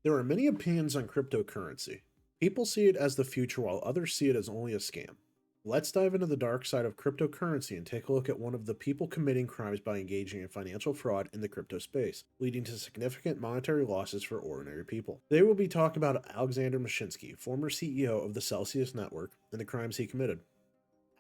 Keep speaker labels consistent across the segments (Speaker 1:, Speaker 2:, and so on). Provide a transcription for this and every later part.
Speaker 1: There are many opinions on cryptocurrency. People see it as the future while others see it as only a scam. Let's dive into the dark side of cryptocurrency and take a look at one of the people committing crimes by engaging in financial fraud in the crypto space, leading to significant monetary losses for ordinary people. Today we'll be talking about Alexander Mashinsky, former CEO of the Celsius Network, and the crimes he committed.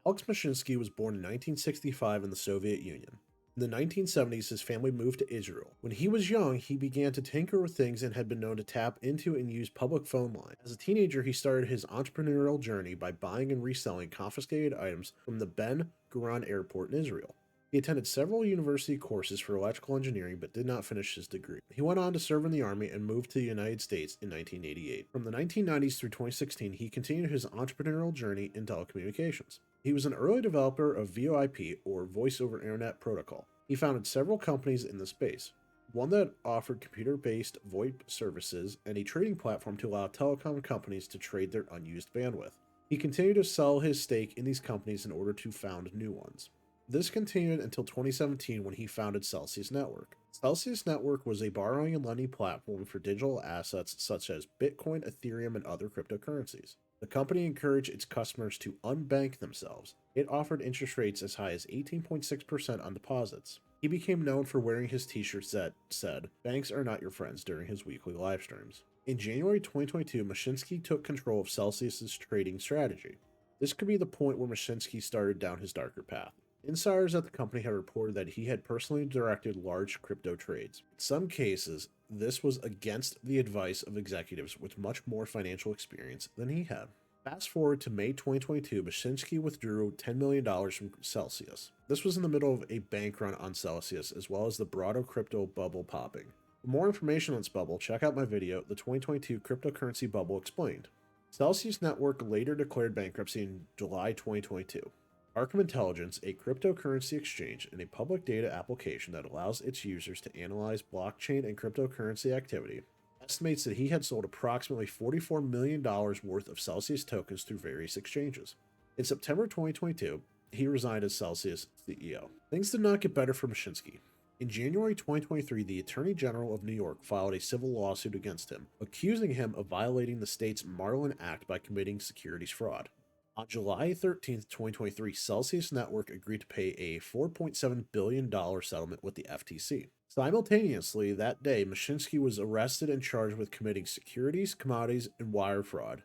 Speaker 1: Alex Mashinksy was born in 1965 in the Soviet Union. In the 1970s, his family moved to Israel. When he was young, he began to tinker with things and had been known to tap into and use public phone lines. As a teenager, he started his entrepreneurial journey by buying and reselling confiscated items from the Ben Gurion Airport in Israel. He attended several university courses for electrical engineering but did not finish his degree. He went on to serve in the Army and moved to the United States in 1988. From the 1990s through 2016, he continued his entrepreneurial journey in telecommunications. He was an early developer of VoIP, or Voice over Internet Protocol. He founded several companies in the space, one that offered computer-based VoIP services and a trading platform to allow telecom companies to trade their unused bandwidth. He continued to sell his stake in these companies in order to found new ones. This continued until 2017 when he founded Celsius Network. Celsius Network was a borrowing and lending platform for digital assets such as Bitcoin, Ethereum, and other cryptocurrencies. The company encouraged its customers to unbank themselves. It offered interest rates as high as 18.6% on deposits. He became known for wearing his t-shirts that said, "Banks are not your friends," during his weekly live streams. In January 2022, Mashinsky took control of Celsius's trading strategy. This could be the point where Mashinsky started down his darker path. Insiders at the company have reported that he had personally directed large crypto trades. In some cases, this was against the advice of executives with much more financial experience than he had. Fast forward to May 2022, Mashinsky withdrew $10 million from Celsius. This was in the middle of a bank run on Celsius, as well as the broader crypto bubble popping. For more information on this bubble, check out my video, The 2022 Cryptocurrency Bubble Explained. Celsius Network later declared bankruptcy in July 2022. Arkham Intelligence, a cryptocurrency exchange and a public data application that allows its users to analyze blockchain and cryptocurrency activity, estimates that he had sold approximately $44 million worth of Celsius tokens through various exchanges. In September 2022, he resigned as Celsius CEO. Things did not get better for Mashinsky. In January 2023, the Attorney General of New York filed a civil lawsuit against him, accusing him of violating the state's Marlin Act by committing securities fraud. On July 13, 2023, Celsius Network agreed to pay a $4.7 billion settlement with the FTC. Simultaneously, that day, Mashinsky was arrested and charged with committing securities, commodities, and wire fraud,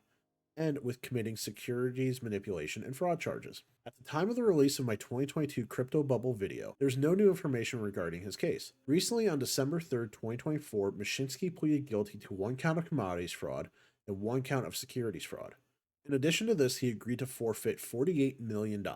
Speaker 1: and with committing securities manipulation and fraud charges. At the time of the release of my 2022 Crypto Bubble video, there's no new information regarding his case. Recently, on December 3, 2024, Mashinsky pleaded guilty to 1 count of commodities fraud and 1 count of securities fraud. In addition to this, he agreed to forfeit $48 million.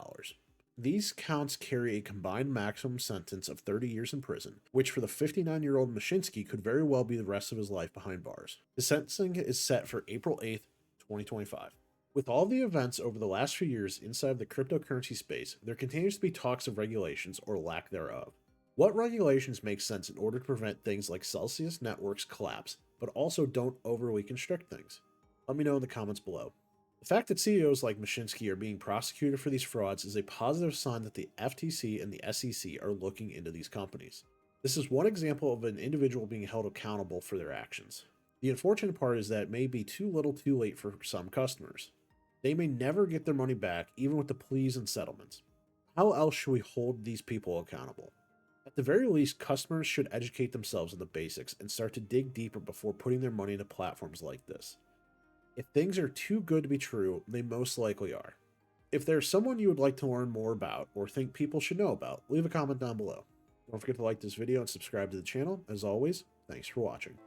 Speaker 1: These counts carry a combined maximum sentence of 30 years in prison, which for the 59-year-old Mashinsky could very well be the rest of his life behind bars. His sentencing is set for April 8th, 2025. With all the events over the last few years inside the cryptocurrency space, there continues to be talks of regulations or lack thereof. What regulations make sense in order to prevent things like Celsius Network's collapse, but also don't overly constrict things? Let me know in the comments below. The fact that CEOs like Mashinsky are being prosecuted for these frauds is a positive sign that the FTC and the SEC are looking into these companies. This is one example of an individual being held accountable for their actions. The unfortunate part is that it may be too little too late for some customers. They may never get their money back, even with the pleas and settlements. How else should we hold these people accountable? At the very least, customers should educate themselves on the basics and start to dig deeper before putting their money into platforms like this. If things are too good to be true, they most likely are. If there's someone you would like to learn more about or think people should know about, leave a comment down below. Don't forget to like this video and subscribe to the channel. As always, thanks for watching.